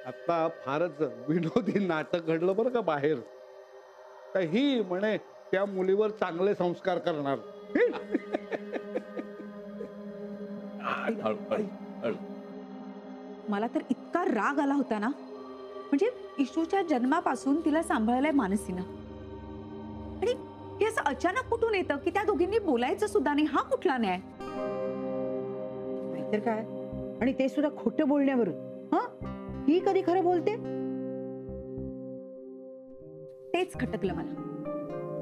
आता फारच विनोदी नाटक घडलं बरं का बाहेर. तर ही म्हणे त्या मुलीवर चांगले संस्कार करणार. मला तर इतका राग आला होता ना, म्हणजे इशूच्या जन्मापासून तिला सांभाळलंय मानसीनं, आणि हे असं अचानक कुठून येतं की त्या दोघींनी बोलायचं सुद्धा नाही. हा कुठला न्याय? नाहीतर काय, आणि ते सुद्धा खोटं बोलण्यावरून. हा, ही कधी खरं बोलते? तेच खटकलं मला.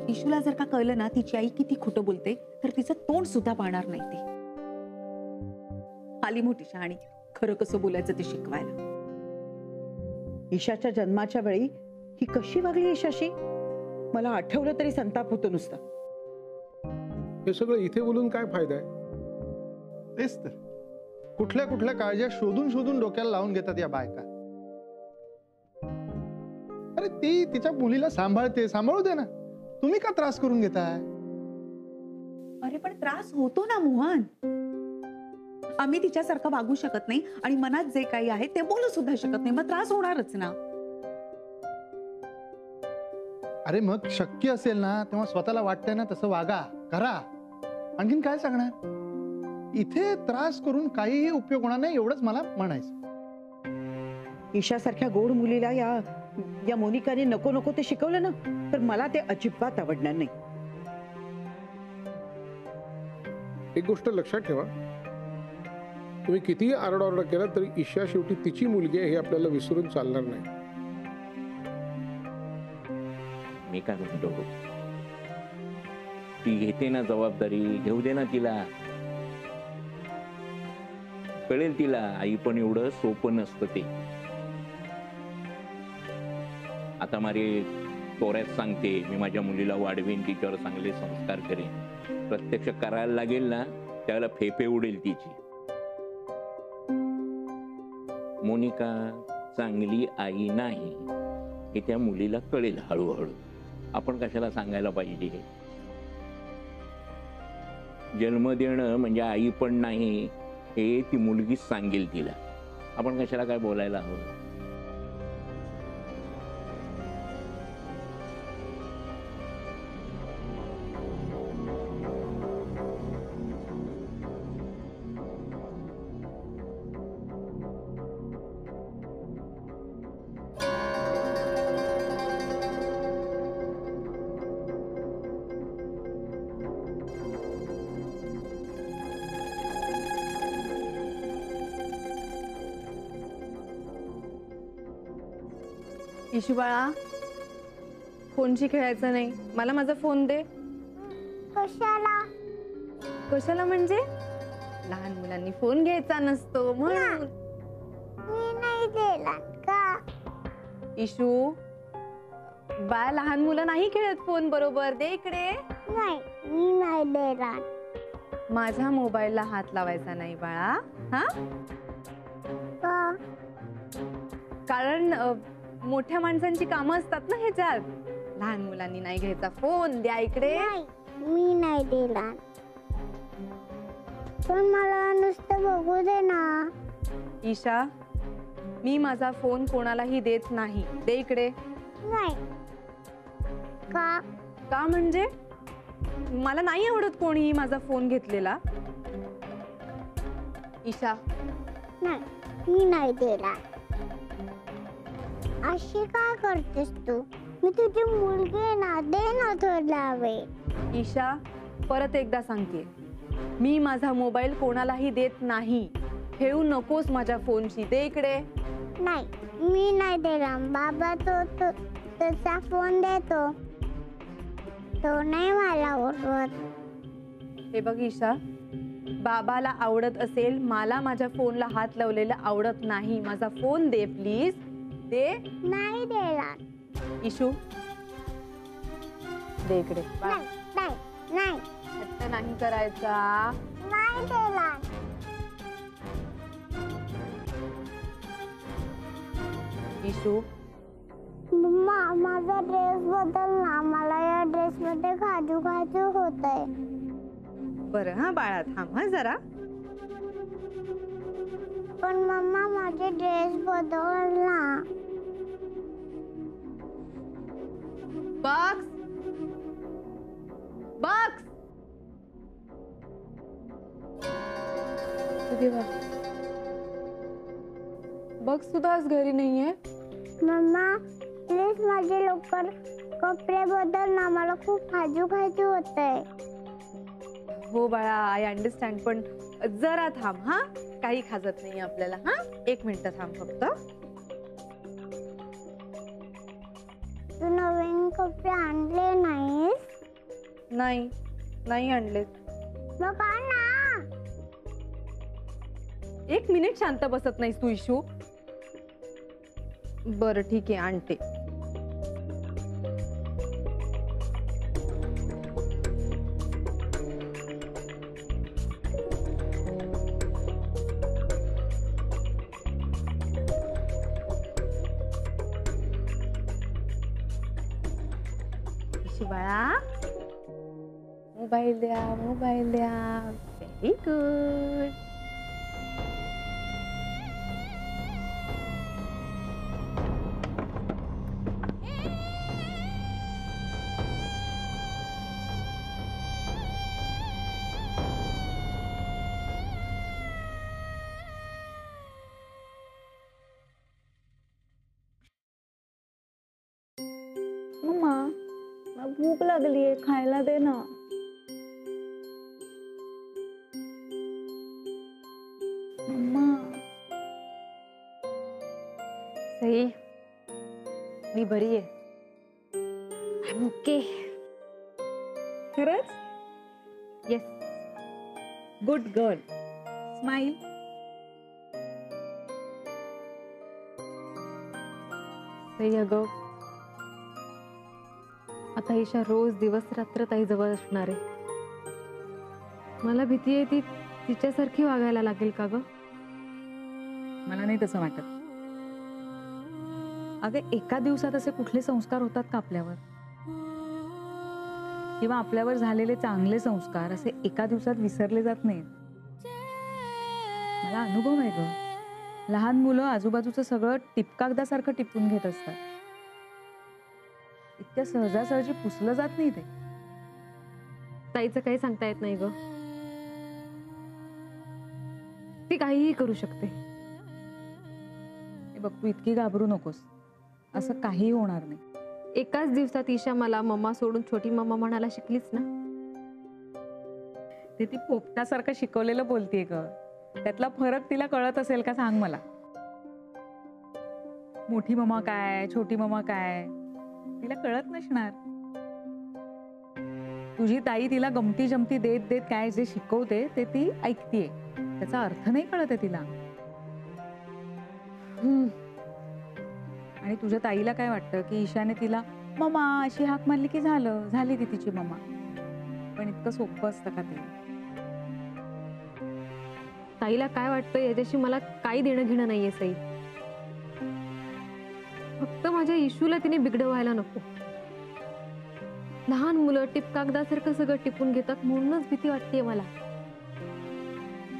इशूला जर का कळलं ना तिची आई किती खोटं बोलते, तर तिचं तोंड सुद्धा पाहणार नाही. ती आली मोठी शहाणी खरं कसं बोलायचं ते शिकवायला. ईशाच्या जन्माच्या वेळी ही कशी वागली ईशाशी, मला आठवलं तरी संताप होतो नुसता. हे सगळं इथे बोलून काय फायदा आहे? तेच तर, कुठल्या कुठल्या काळज्या शोधून शोधून डोक्याला लावून घेतात या बायका. अरे ती तिच्या मुलीला सांभाळते, सांभाळू दे ना, तुम्ही का त्रास करून घेताय? अरे पण त्रास होतो ना मोहन. आम्ही तिच्यासारखं वागू शकत नाही आणि मनात जे काही आहे ते बोलू सुद्धा शकत नाही, मग त्रास होणारच ना. अरे मग शक्य असेल ना तेव्हा स्वतःला वाटतंय ना तसं वागा, करा. आणखीन काय सांगणार? इथे त्रास करून काहीही उपयोग होणार नाही, एवढंच मला म्हणायचं. ईशासारख्या गोड मुलीला या मोनिकाने नको नको ते शिकवलं ना, तर मला ते अजिबात आवडणार नाही. एक गोष्ट लक्षात ठेवा, तुम्ही कितीही आरडाओरडा केला तरी ईशा शेवटी तिची मुलगी आहे हे आपल्याला विसरून चालणार नाही. मी काय म्हणतो, ती घेते ना जबाबदारी, घेऊ दे ना तिला. कळेल तिला आई पण एवढं सोपं नसतं ते. आता मारे तोऱ्यात सांगते मी माझ्या मुलीला वाढवीन, तिच्यावर चांगले संस्कार करेन. प्रत्यक्ष करायला लागेल ना त्याला फेफे उडेल तिची. मोनिका चांगली आई नाही हे त्या मुलीला कळेल हळूहळू. आपण कशाला सांगायला पाहिजे? जन्म देणं म्हणजे आई पण नाही हे ती मुलगीच सांगेल तिला. आपण कशाला काय बोलायला हवं? इशू बाळा, फोनशी खेळायचं नाही, मला माझा फोन दे. कशाला? कशाला म्हणजे लहान मुलांनी फोन घ्यायचा नसतो म्हणून. मी नाही दिला का? इशू बाळा, लहान मुलं नाही खेळत फोन बरोबर. दे इकडे. नाही, मी नाही दिला. माझ्या मोबाईलला हात लावायचा नाही बाळा. हा, का? कारण मोठ्या माणसांची कामं असतात ना ह्याच्यात. लहान मुलांनी नाही घ्यायचा फोन. द्या इकडे. नाही, मी नाही दिला. पण मला नुसतं बघू दे ना. ईशा, मी माझा फोन कोणालाही देत नाही. दे इकडे. नाही. का? का म्हणजे मला नाही आवडत कोणीही माझा फोन घेतलेला. ईशा, नाही, मी नाही दिला. अशी काय करतेस तू? मी तुझी मुलगी आहे ना, दे ना थोडा वेळ. ईशा, परत एकदा सांगते, मी माझा मोबाईल कोणालाही देत नाही. खेळू नकोस माझ्या फोनशी. दे इकडे. नाही, मी नाही दिला. बाबा त्याचा फोन देतो. तो नाही मला आवडत. हे बघ ईशा, बाबाला आवडत असेल, मला माझ्या फोनला हात लावलेला आवडत नाही. माझा फोन दे प्लीज. दे. नाही दिला. इशू, दे इकडे. नाही, नाही, नाही. हट्ट नाही करायचा. नाही दिला. इशू, मम्मा, माझा ड्रेस बदल ना. मला या ड्रेस मध्ये खाजू खाजू होतंय. बरं हा बाळा, थांब हा जरा. पण मम्मा, माझे ड्रेस बदल ना. देवा, बघ सुद्धा आज घरी नाहीये. मम्मा प्लीज माझे लवकर कपडे बदल ना, मला खूप खाजू खाजू होतंय. हो बाळा, आय अंडरस्टँड, पण जरा थांब हा. काही खाजत नाही आपल्याला. हा, 1 मिनिट थांब फक्त. तू नवीन कपडे आणले नाहीस? नाही, नाही आणलेत. मग आण ना. 1 मिनिट शांत बसत नाहीस तू इशू. बरं ठीक आहे, आणते. इशू बाळा, मोबाईल द्या, मोबाईल द्या. Very good. मम्मा मला भूक लागलीये, खायला दे ना. मम्मा सई, मी बरी आहे. ओके. खरंच? Yes. Good girl. Smile. Sai अगं, आता ईशा रोज दिवस रात्र ताई जवळ असणार आहे. मला भीती आहे ती तिच्यासारखी वागायला लागेल का ग? मला नाही तसं वाटत. अगं, एका दिवसात असे कुठले संस्कार होतात का आपल्यावर? किंवा आपल्यावर झालेले चांगले संस्कार असे एका दिवसात विसरले जात नाहीत. मला अनुभव आहे ग. लहान मुलं आजूबाजूचं सगळं टिपकागदासारखं टिपून घेत असतात. इतक्या सहजासहजी पुसलं जात नाही ते. ताईचं काही सांगता येत नाही ग. ती काहीही करू शकते. हे बघ, तू इतकी घाबरू नकोस. असं काही होणार नाही. एकाच दिवसात ईशा मला मम्मा सोडून छोटी मम्मा म्हणायला शिकलीच ना. ते ती पोपटासारखं शिकवलेलं बोलतीये ग. त्यातला फरक तिला कळत असेल का सांग मला. मोठी मम्मा काय, छोटी मम्मा काय, तिला कळत नसणार. तुझी ताई तिला गमती जमती देत देत काय जे शिकवते ते ती ऐकतीये. त्याचा अर्थ नाही कळत आहे तिला. आणि तुझ्या ताईला काय वाटतं की ईशाने तिला मम्मा अशी हाक मारली की झाली ती तिची मम्मा. पण इतकं सोपं असतं का ते? ताईला काय वाटतं याच्याशी मला काही देणं घेणं नाहीये सई. फक्त माझ्या इशूला तिने बिघडवायला नको. लहान मुलं टिपकागदासारखं सगळं टिपून घेतात म्हणूनच भीती वाटतेय मला.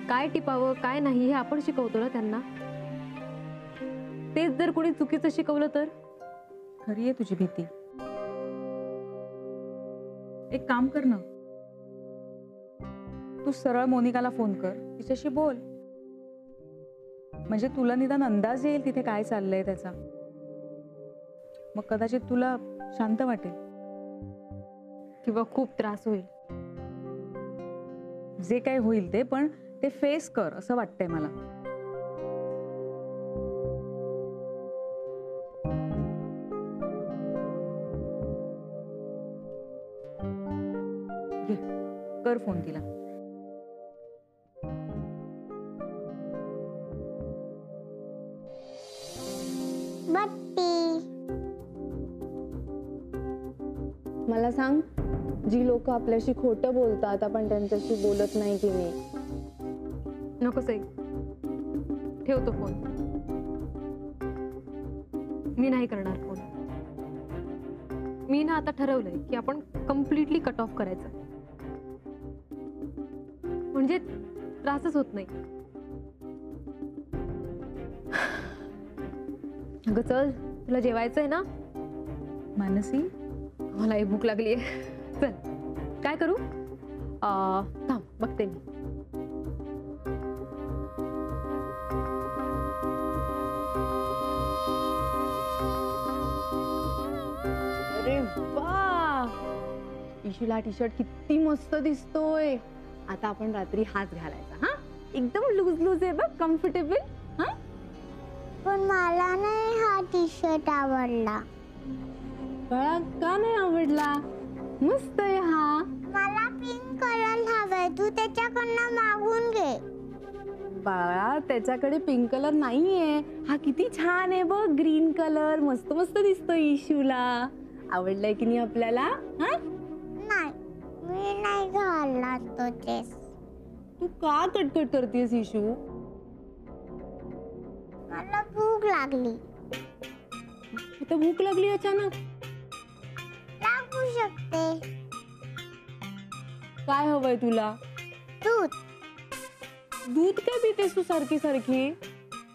काय टिपावं काय नाही हे आपण शिकवतो ना त्यांना. तेच जर कोणी चुकीचं शिकवलं तर? खरी आहे तुझी भीती. एक काम कर ना, तू सरळ मोनिकाला फोन कर, तिच्याशी बोल. म्हणजे तुला निदान अंदाज येईल तिथे काय चाललंय त्याचा. मग कदाचित तुला शांत वाटेल. किंवा खूप त्रास होईल. जे काही होईल ते, पण ते फेस कर असं वाटतंय मला. घे, कर फोन तिला. बट्टी. मला सांग, जी लोक आपल्याशी खोटं बोलतात आपण त्यांच्याशी बोलत नाही की नाही? नको सई, ठेवतो फोन. मी नाही करणार फोन. मी ना आता ठरवलंय की आपण कम्प्लिटली कट ऑफ करायचं. म्हणजे त्रासच होत नाही. अगं चल, तुला जेवायचंय ना? मानसी, मला भूक लागली आहे. चल, काय करू? थांब बघते मी. इशूला टी शर्ट किती मस्त दिसतोय. आता आपण रात्री हाच घालायचा. हा एकदम लूज लूज आहे बघ, कम्फर्टेबल. हा पण मला नाही हा टी शर्ट आवडला. बाळा का नाही आवडला? मस्त आहे हा. मला पिंक कलर हवाय, तू त्याच्याकडनं मागून घे. बाळा त्याच्याकडे पिंक कलर नाहीये, हा किती छान आहे बघ, ग्रीन कलर. मस्त मस्त दिसतोय इशूला. आवडलाय की नाही आपल्याला? हा नाही, मी नाही घालणार तो ड्रेस. तू का कटकट करतेस इशू? मला भूक लागली. आता भूक लागली अचानक? लागू शकते. काय हवंय तुला? दूध. दूध काय पितेस तू सारखी सारखी?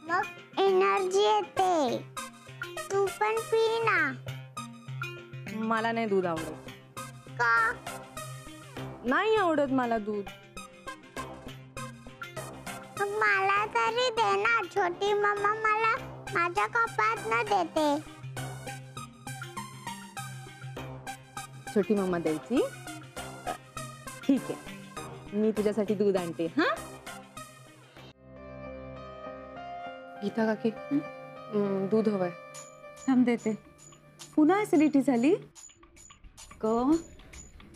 मग एनर्जी येते. तू पण पी ना. मला नाही दूध आवडत. का? नाही आवडत मला दूध. मग मला तरी दे ना. छोटी मम्मा मला माझ्या कपात न देते. छोटी मम्मा द्यायची? ठीक आहे, मी तुझ्यासाठी दूध आणते. हा गीता काकी, दूध हवंय. थांब देते. पुन्हा ऍसिडिटी झाली ग?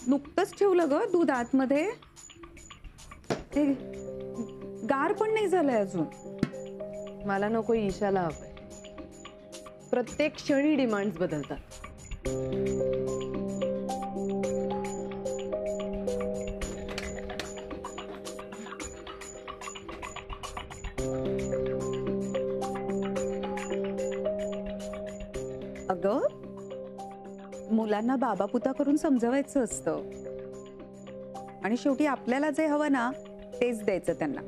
नुकतंच ठेवलं ग दूध आतमध्ये. ते गार पण नाही झालंय अजून. मला नको, ईशाला हवंय. प्रत्येक क्षणी डिमांड्स बदलतात. अगं मुलांना बाबा पुता करून समजवायचं असतं आणि शेवटी आपल्याला जे हवं ना तेच द्यायचं त्यांना,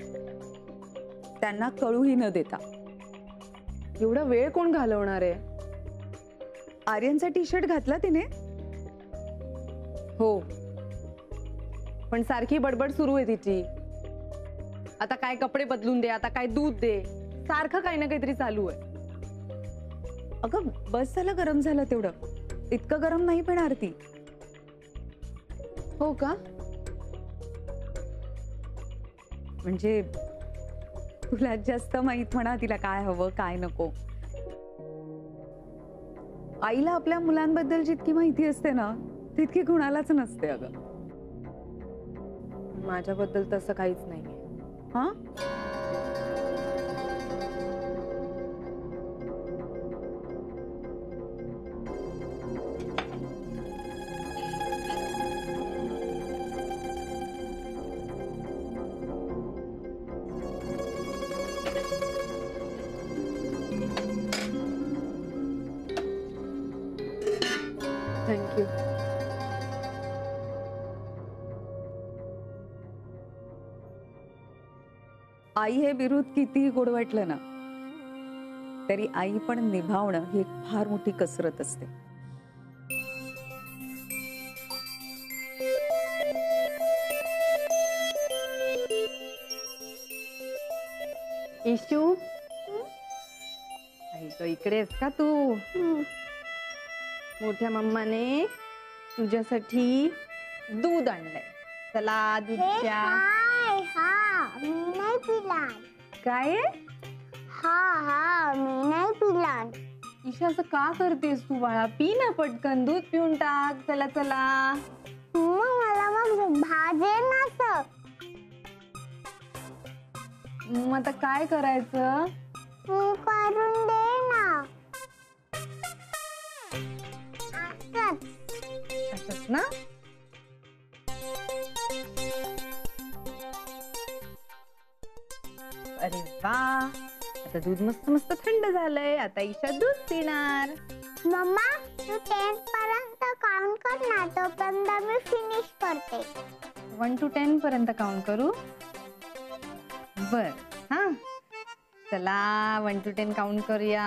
त्यांना कळूही न देता. एवढा वेळ कोण घालवणार आहे? आर्यनचा टी शर्ट घातला तिने? हो, पण सारखी बडबड सुरू आहे तिची. आता काय कपडे बदलून दे, आता काय दूध दे, सारखं काही ना काहीतरी चालू आहे. अगं बस झालं गरम झालं तेवढं, इतकं गरम नाही पिणार ती. हो का? म्हणजे तुला जास्त माहित म्हणा तिला काय हवं काय नको. आईला आपल्या मुलांबद्दल जितकी माहिती असते ना तितकी कुणालाच नसते अगं. माझ्याबद्दल तसं काहीच नाहीये. हा थँक्यू. आई हे विरोध कितीही गोड वाटलं ना तरी आई पण निभावणं ही एक फार मोठी कसरत असते. इशू, इकडे आहेस का तू? मोठ्या मम्माने तुझ्यासाठी दूध आणलंय. चला दूध प्या. हा मी नाही पिला. काय? हा मी नाही पिला. ईशा असं का करतेस तू बाळा? पी ना पटकन, दूध पिऊन टाक. चला चला. मग मला मग भाजेल ना असं. मग आता काय करायचं? करून दे ना. असंच ना? अरे वा, आता दूध मस्त मस्त थंड झालंय. आता ईशा दूध पिणार. मम्मा तू 10 पर्यंत काउंट कर ना, तोपर्यंत मी फिनिश करते. 1 to 10 पर्यंत काउंट करू? बर. हा चला 1 to 10 काउंट करूया.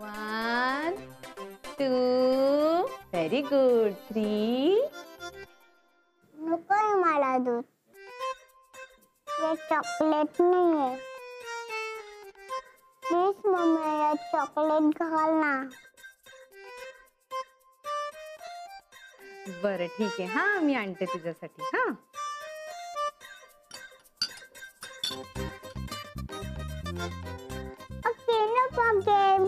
1 2 व्हेरी गुड. 3. नकोय मला दूध. हे चॉकलेट नाहीये. प्लीज मम्मी चॉकलेट घाल ना. बरं ठीक आहे, हा मी आणते तुझ्यासाठी. हा ओके, नो प्रॉब्लेम.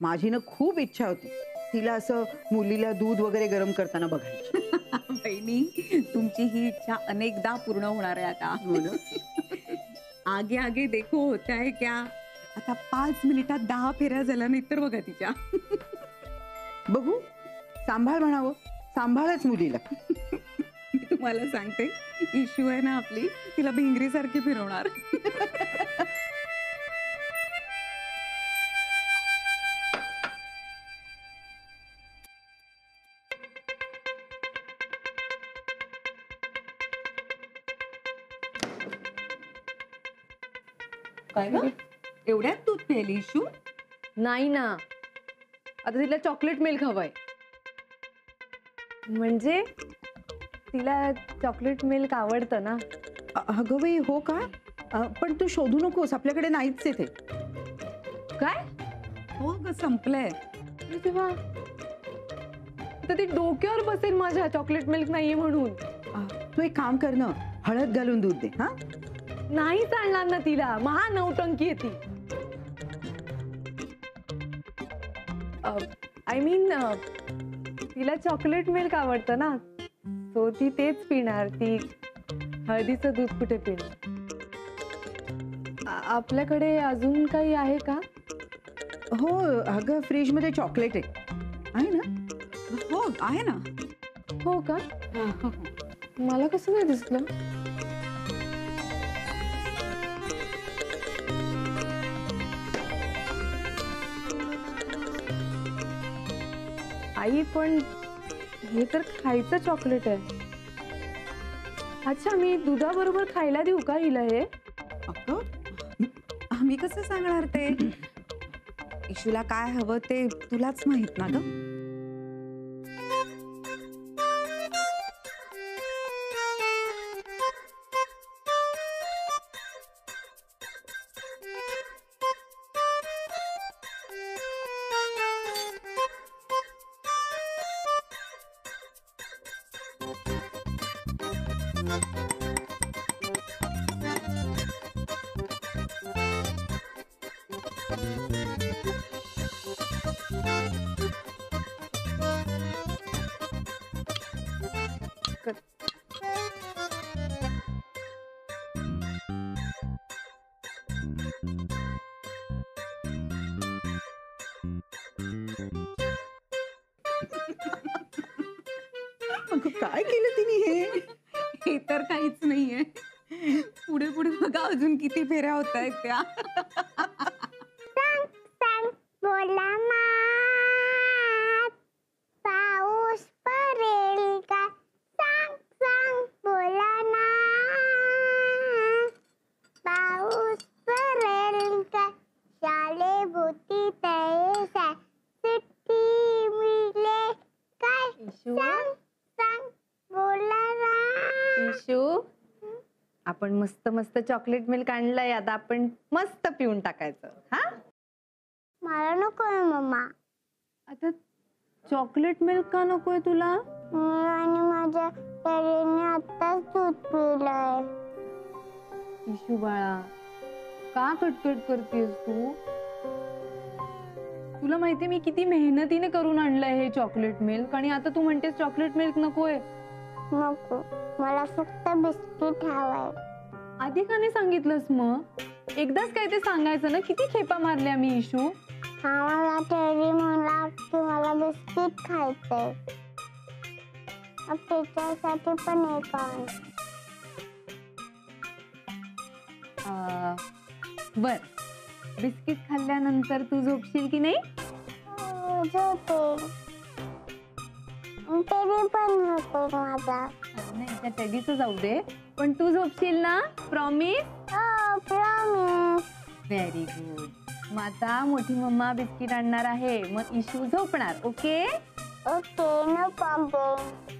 माझी ना खूप इच्छा होती तिला असं मुलीला दूध वगैरे गरम करताना बघायची. बहिणी, तुमची ही इच्छा अनेकदा पूर्ण होणार आहे आता. हो ना? आगे आगे देखो होता है क्या. आता 5 मिनिटात 10 फेऱ्या झाल्या नाही तर बघा तिच्या. बघू, सांभाळ म्हणावं, सांभाळच मुलीला. मी तुम्हाला सांगते, इशू आहे ना आपली, तिला भिंगरी सारखी फिरवणार. काय ग, एवढ्यात दूध प्यायली इशू? नाही ना, आता तिला चॉकलेट मिल्क हवंय. म्हणजे तिला चॉकलेट मिल्क आवडतं ना. अगं बाई, हो का? पण तू शोधू नकोस, आपल्याकडे नाहीच आहे ते. काय? हो ग, संपलंय. तेव्हा तर ती डोक्यावर बसेल माझ्या, चॉकलेट मिल्क नाहीये म्हणून. तू एक काम कर ना, हळद घालून दूध दे. हा, नाही चालणार ना तिला, महा नौटंकी आहे ती. आय मीन तिला चॉकलेट मिल्क आवडतं ना, सो ती तेच पिणार. ती हळदीचं दूध कुठे पिणार. आपल्याकडे अजून काही आहे का? हो अगं, फ्रीज मध्ये चॉकलेट आहे ना. हो आहे ना. हो का? मला कसं नाही दिसलं. आई, पण हे तर खायचं चॉकलेट आहे. अच्छा, मी दुधाबरोबर खायला देऊ का हिला हे? अगं, आम्ही कसं सांगणार ते? इशूला काय हवं ते तुलाच माहित ना ग. अगं, काय केलं तिने हे? हे तर काहीच नाहीये. पुढे पुढे बघा अजून किती फेऱ्या होत आहेत त्या. सांग सांग भोलानाथ, पाऊस पडेल का? सांग सांग भोलानाथ, पाऊस पडेल का? शाळेभोवती तळेसा सुट्टी मिळले काय? इशू, सांग सांग भोलानाथ. इशू, आपण मस्त मस्त चॉकलेट मिल्क आणलंय, आता आपण मस्त पिऊन टाकायचं. हा, मला नकोय मम्मा. आता चॉकलेट मिल्क का नकोय तुला? मी आणि माझ्या डॅडीने आत्ताच दूध पिलंय. इशू बाळा, का कटकट करतेस तू? तुला माहितीये मी किती मेहनतीने करून आणलंय हे चॉकलेट मिल्क, आणि आता तू म्हणतेस चॉकलेट मिल्क नकोय. नको, मला फक्त बिस्किट हवंय. आधी का नाही सांगितलंस मग? एकदाच काय ते सांगायचं ना. किती खेपा मारल्या मी इशू. आम्हाला डॅडी म्हणला की मला बिस्किट खायचंय. त्याच्यासाठी पण एक आण. बर, बिस्किट खाल्ल्यानंतर तू झोपशील की नाही? झोपेल. तरी पण नको माझा. नाही, त्या टेडीचं जाऊ दे, पण तू झोपशील ना? प्रॉमिस? हो, प्रॉमिस. Very good. मग आता मोठी मम्मा बिस्किट आणणार आहे, मग इशू झोपणार. Okay okay, no problem.